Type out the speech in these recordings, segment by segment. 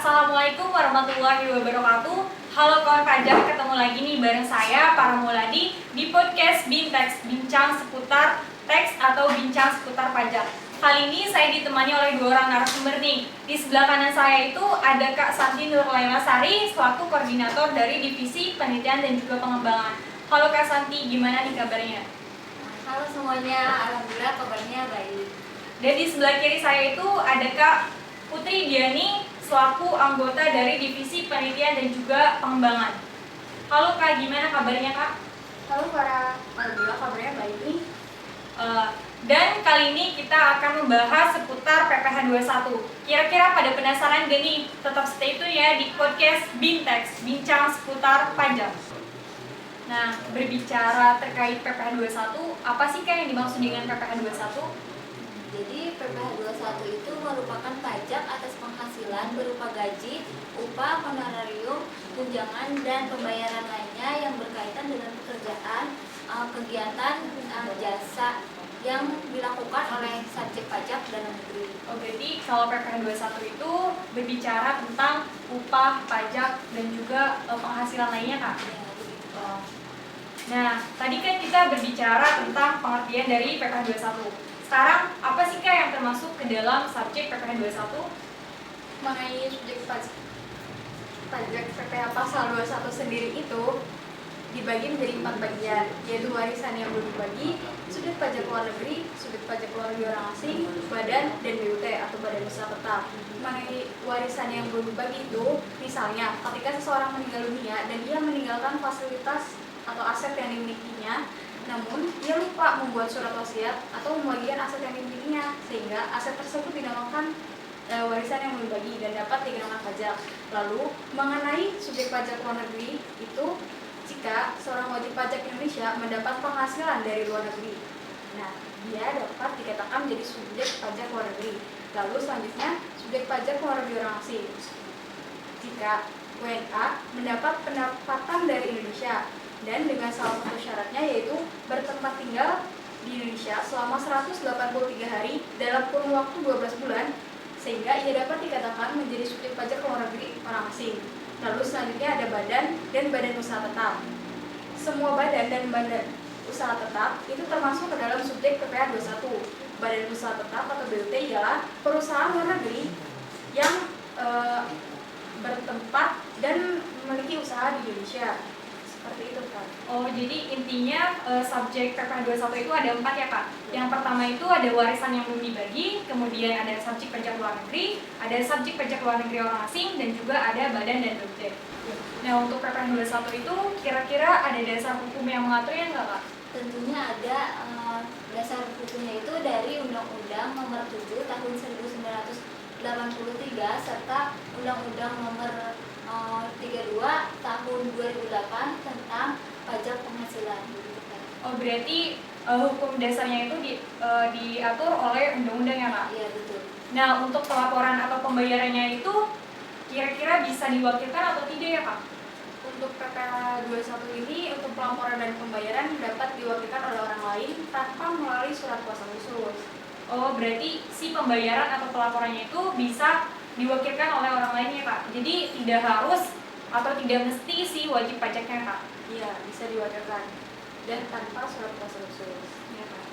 Assalamualaikum warahmatullahi wabarakatuh. Halo kawan pajak, ketemu lagi nih bareng saya Paramuladi di podcast Bintex, bincang seputar teks atau bincang seputar pajak. Kali ini saya ditemani oleh dua orang narasumber nih. Di sebelah kanan saya itu ada Kak Santi Nurlaila Sari selaku koordinator dari Divisi Penelitian dan juga Pengembangan. Halo Kak Santi, gimana nih kabarnya? Halo semuanya, alhamdulillah kabarnya baik. Dan di sebelah kiri saya itu ada Kak Putri Diani selaku anggota dari Divisi Penelitian dan juga Pengembangan. Halo Kak, gimana kabarnya Kak? Halo para, alhamdulillah kabarnya baik nih. Dan kali ini kita akan membahas seputar PPh 21. Kira-kira pada penasaran gak nih? Tetap stay tune ya di podcast Bintex, bincang seputar pajak. Nah, berbicara terkait PPh 21, apa sih Kak yang dimaksud dengan PPh 21? Jadi PPh 21 itu merupakan pajak atas penghasilan berupa gaji, upah, honorarium, tunjangan, dan pembayaran lainnya yang berkaitan dengan pekerjaan, kegiatan, jasa yang dilakukan oleh subjek pajak dalam negeri. Oh, berarti kalau PPh 21 itu berbicara tentang upah, pajak, dan juga penghasilan lainnya Kak? Ya, begitu. Nah, tadi kan kita berbicara tentang pengertian dari PPh 21. Sekarang, apa sih Kak yang termasuk ke dalam subjek PPh 21? Mengenai subjek pajak PPh pasal 21 sendiri itu dibagi menjadi 4 bagian, yaitu warisan yang belum dibagi, subjek pajak luar negeri, subjek pajak luar negeri orang asing, badan, dan BUT atau badan usaha tetap. Mengenai warisan yang belum dibagi itu, misalnya ketika seseorang meninggal dunia dan dia meninggalkan fasilitas atau aset yang dimilikinya, namun dia lupa membuat surat wasiat atau membagikan aset yang dimilikinya, sehingga aset tersebut dinamakan warisan yang belum dibagi dan dapat dikenakan pajak. Lalu mengenai subjek pajak luar negeri itu jika seorang wajib pajak Indonesia mendapat penghasilan dari luar negeri, nah dia dapat dikatakan menjadi subjek pajak luar negeri. Lalu selanjutnya subjek pajak luar negeri orang asing. Jika WNA mendapat pendapatan dari Indonesia dan dengan salah satu syaratnya yaitu bertempat tinggal di Indonesia selama 183 hari dalam kurun waktu 12 bulan, sehingga ia dapat dikatakan menjadi subjek pajak luar negeri orang asing. Lalu selanjutnya ada badan dan badan usaha tetap. Semua badan dan badan usaha tetap itu termasuk ke dalam subjek PPh 21. Badan usaha tetap atau BUT ialah perusahaan luar negeri yang bertempat dan memiliki usaha di Indonesia. Seperti itu Kak. Oh, jadi intinya subjek PPh 21 itu ada 4 ya Kak. Yang pertama itu ada warisan yang belum dibagi, kemudian ada subjek pajak luar negeri, ada subjek pajak luar negeri orang asing, dan juga ada badan dan BUT. Nah, untuk PPh 21 itu kira-kira ada dasar hukum yang mengaturnya nggak Kak? Tentunya ada dasar hukumnya itu dari Undang-Undang Nomor 7 Tahun 1983 serta Undang-Undang Nomor 32 Tahun 2008 tentang pajak penghasilan. Oh, berarti hukum dasarnya itu diatur oleh undang-undang ya Kak? Iya, betul. Nah, untuk pelaporan atau pembayarannya itu kira-kira bisa diwakilkan atau tidak ya Kak? Untuk PPh 21 ini untuk pelaporan dan pembayaran dapat diwakilkan oleh orang lain tanpa melalui surat kuasa khusus. Oh, berarti si pembayaran atau pelaporannya itu bisa diwakilkan oleh orang lain ya Kak? Jadi tidak harus atau tidak mesti si wajib pajaknya Kak? Iya, bisa diwakilkan dan tanpa surat kuasa khusus. Ya, Kak.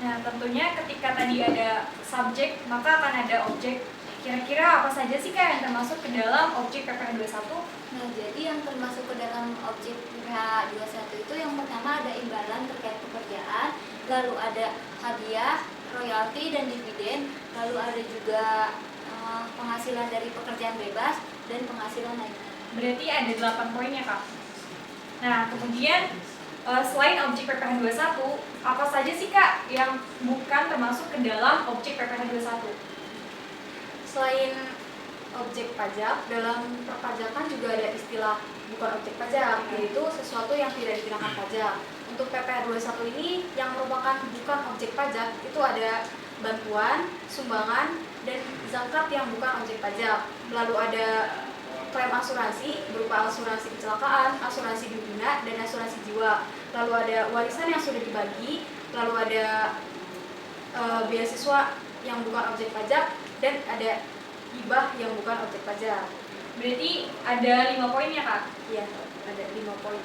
Nah, tentunya ketika tadi ada subjek, maka akan ada objek. Kira-kira apa saja sih Kak yang termasuk ke dalam objek PPh 21? Nah, jadi yang termasuk ke dalam objek PPh 21 itu yang pertama ada imbalan terkait pekerjaan, lalu ada hadiah, royalti dan dividen, lalu ada juga penghasilan dari pekerjaan bebas dan penghasilan lainnya. Berarti ada 8 poin ya Kak? Nah, kemudian selain objek PPh 21, apa saja sih Kak yang bukan termasuk ke dalam objek PPh 21? Selain objek pajak, dalam perpajakan juga ada istilah bukan objek pajak, yaitu sesuatu yang tidak dikenakan pajak. Untuk PPh 21 ini yang merupakan bukan objek pajak itu ada bantuan, sumbangan, dan zakat yang bukan objek pajak. Lalu ada klaim asuransi berupa asuransi kecelakaan, asuransi guna, dan asuransi jiwa. Lalu ada warisan yang sudah dibagi, lalu ada beasiswa yang bukan objek pajak, dan ada hibah yang bukan objek pajak. Berarti ada 5 poin ya Kak? Iya, ada 5 poin.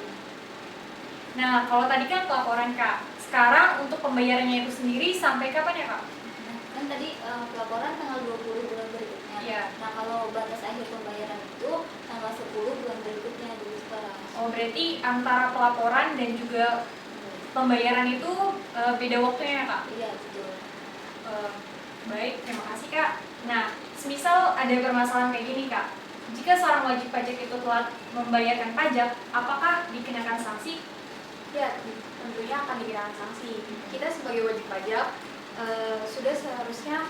Nah, kalau tadi kan pelaporan Kak. Sekarang untuk pembayarannya itu sendiri sampai kapan ya Kak? Nah, kan tadi pelaporan tanggal 20 bulan berikutnya. Iya. Nah, kalau batas akhir pembayaran itu tanggal 10 bulan berikutnya dulu sekarang. Oh, berarti antara pelaporan dan juga pembayaran itu beda waktunya ya Kak? Iya, betul. Baik, terima kasih Kak. Nah, semisal ada permasalahan kayak gini Kak, jika seorang wajib pajak itu telat membayarkan pajak, apakah dikenakan sanksi? Ya, tentunya akan dikenakan sanksi. Kita sebagai wajib pajak sudah seharusnya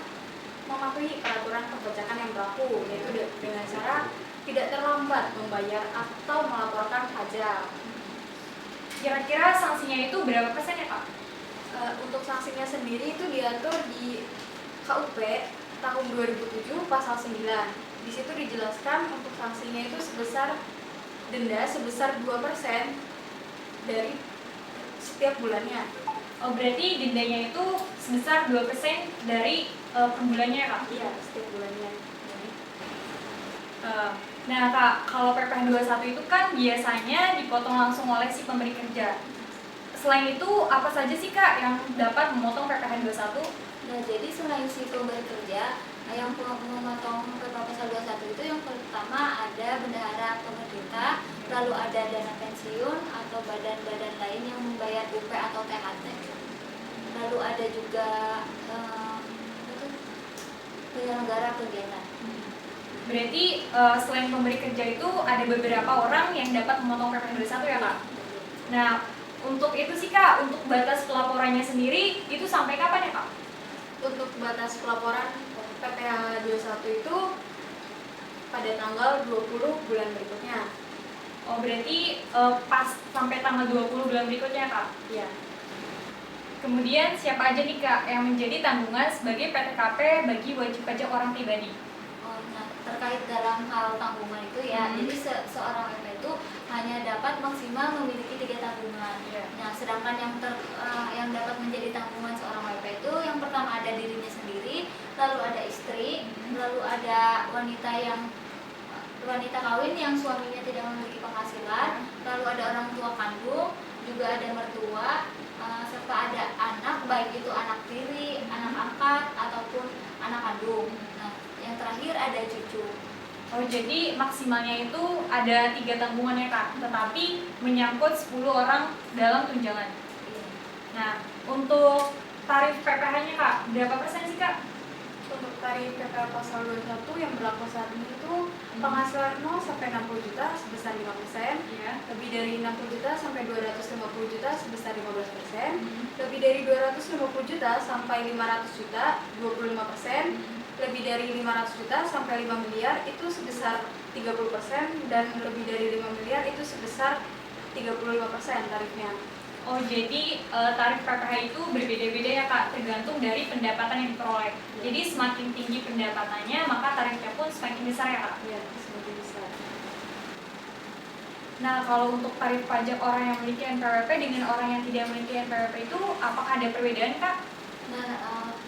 mematuhi peraturan perpajakan yang berlaku, yaitu dengan cara tidak terlambat membayar atau melaporkan pajak. Kira-kira sanksinya itu berapa persen ya Kak? Untuk sanksinya sendiri itu diatur di KUP tahun 2007 pasal 9. Di situ dijelaskan untuk sanksinya itu sebesar denda sebesar 2% dari setiap bulannya. Oh, berarti dendanya itu sebesar 2% dari per bulannya ya Kak? Iya, setiap bulannya. Nah Kak, kalau PPh 21 itu kan biasanya dipotong langsung oleh si pemberi kerja. Selain itu, apa saja sih Kak yang dapat memotong PPh 21? Nah, jadi selain si pemberi kerja, yang memotong PP pasal 21 itu yang pertama ada bendahara pemerintah, lalu ada dana pensiun atau badan-badan lain yang membayar UP atau THT. Lalu ada juga penyelenggara kegiatan. Berarti selain pemberi kerja itu ada beberapa orang yang dapat memotong PPh 21 ya Kak? Nah, untuk itu sih Kak, untuk batas pelaporannya sendiri itu sampai kapan ya Kak? Untuk batas pelaporan PPh 21 itu pada tanggal 20 bulan berikutnya. Oh, berarti pas sampai tanggal 20 bulan berikutnya Kak? Iya. Kemudian siapa aja nih Kak yang menjadi tanggungan sebagai PTKP bagi wajib pajak orang pribadi? Nah, terkait dalam hal tanggungan itu ya, jadi seorang WP itu hanya dapat maksimal memiliki 3 tanggungan. Nah, sedangkan yang dapat menjadi tanggungan seorang WP itu yang pertama ada dirinya sendiri, lalu ada istri, lalu ada wanita kawin yang suaminya tidak memiliki penghasilan, lalu ada orang tua kandung, juga ada mertua, serta ada anak, baik itu anak tiri, anak angkat ataupun anak kandung. Nah, yang terakhir ada cucu. Oh, jadi maksimalnya itu ada 3 tanggungan ya Kak, tetapi menyangkut 10 orang dalam tunjangan. Nah, untuk tarif PPh-nya Kak, berapa persen sih Kak? Untuk tarif PPh pasal 21 yang berlaku saat ini itu penghasilan 0 sampai 60 juta sebesar 5%, Iya. lebih dari 60 juta sampai 250 juta sebesar 15%, lebih dari 250 juta sampai 500 juta 25%, lebih dari 500 juta sampai 5 miliar itu sebesar 30%, dan lebih dari 5 miliar itu sebesar 35% tarifnya. Oh, jadi tarif PPh itu berbeda-beda ya Kak, tergantung dari pendapatan yang diperoleh. Jadi semakin tinggi pendapatannya, maka tarifnya pun semakin besar ya Kak? Iya, semakin besar. Nah, kalau untuk tarif pajak orang yang memiliki NPWP dengan orang yang tidak memiliki NPWP itu, apakah ada perbedaan Kak? Nah,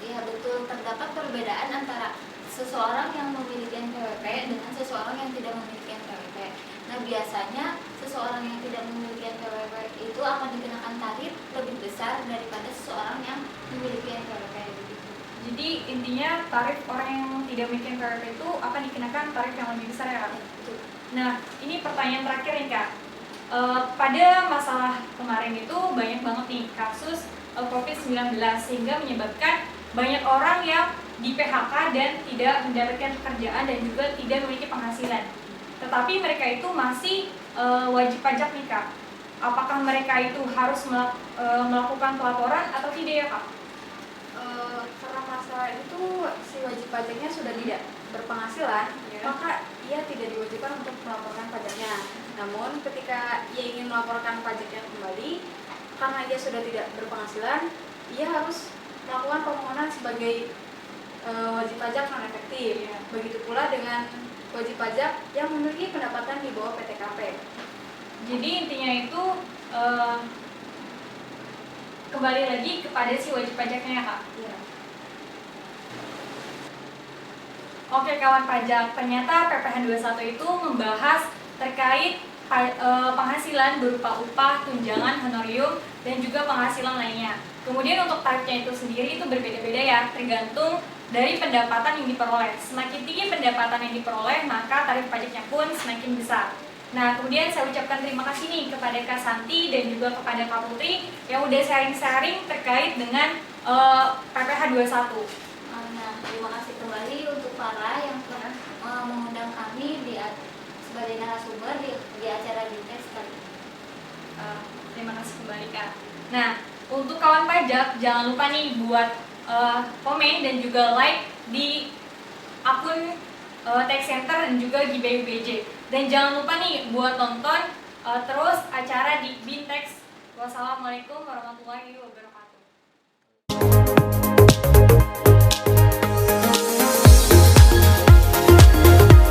ya betul, terdapat perbedaan antara seseorang yang memiliki NPWP dengan seseorang yang tidak memiliki NPWP. Nah, biasanya seseorang yang tidak memiliki NPWP itu akan dikenakan tarif lebih besar daripada seseorang yang memiliki NPWP. Jadi intinya tarif orang yang tidak memiliki NPWP itu akan dikenakan tarif yang lebih besar ya Kak? Betul. Nah, ini pertanyaan terakhir nih Kak. Pada masalah kemarin itu banyak banget nih kasus COVID-19 sehingga menyebabkan banyak orang yang di PHK dan tidak mendapatkan pekerjaan dan juga tidak memiliki penghasilan. Tetapi mereka itu masih wajib pajak nih Kak. Apakah mereka itu harus melakukan pelaporan atau tidak ya Kak? Karena masalah itu si wajib pajaknya sudah tidak berpenghasilan, maka ia tidak diwajibkan untuk melaporkan pajaknya. Namun ketika ia ingin melaporkan pajaknya kembali, karena ia sudah tidak berpenghasilan, ia harus melakukan permohonan sebagai wajib pajak non efektif. Begitu pula dengan wajib pajak yang memiliki pendapatan di bawah PTKP. Jadi intinya itu kembali lagi kepada si wajib pajaknya ya Kak? Ya. Oke kawan pajak, ternyata PPh 21 itu membahas terkait penghasilan berupa upah, tunjangan, honorium, dan juga penghasilan lainnya. Kemudian untuk tarifnya itu sendiri itu berbeda-beda ya, tergantung dari pendapatan yang diperoleh. Semakin tinggi pendapatan yang diperoleh, maka tarif pajaknya pun semakin besar. Nah, kemudian saya ucapkan terima kasih nih kepada Kak Santi dan juga kepada Kak Putri yang udah sharing-sharing terkait dengan PPh 21. Nah, terima kasih kembali untuk Farah yang telah mengundang kami sebagai narasumber di acara Bintex kali ini. Terima kasih kembali Kak. Nah, untuk kawan pajak jangan lupa nih buat komen dan juga like di akun Tax Center dan juga GBUBJ. Dan jangan lupa nih buat nonton terus acara di Bintex. Wassalamualaikum warahmatullahi wabarakatuh.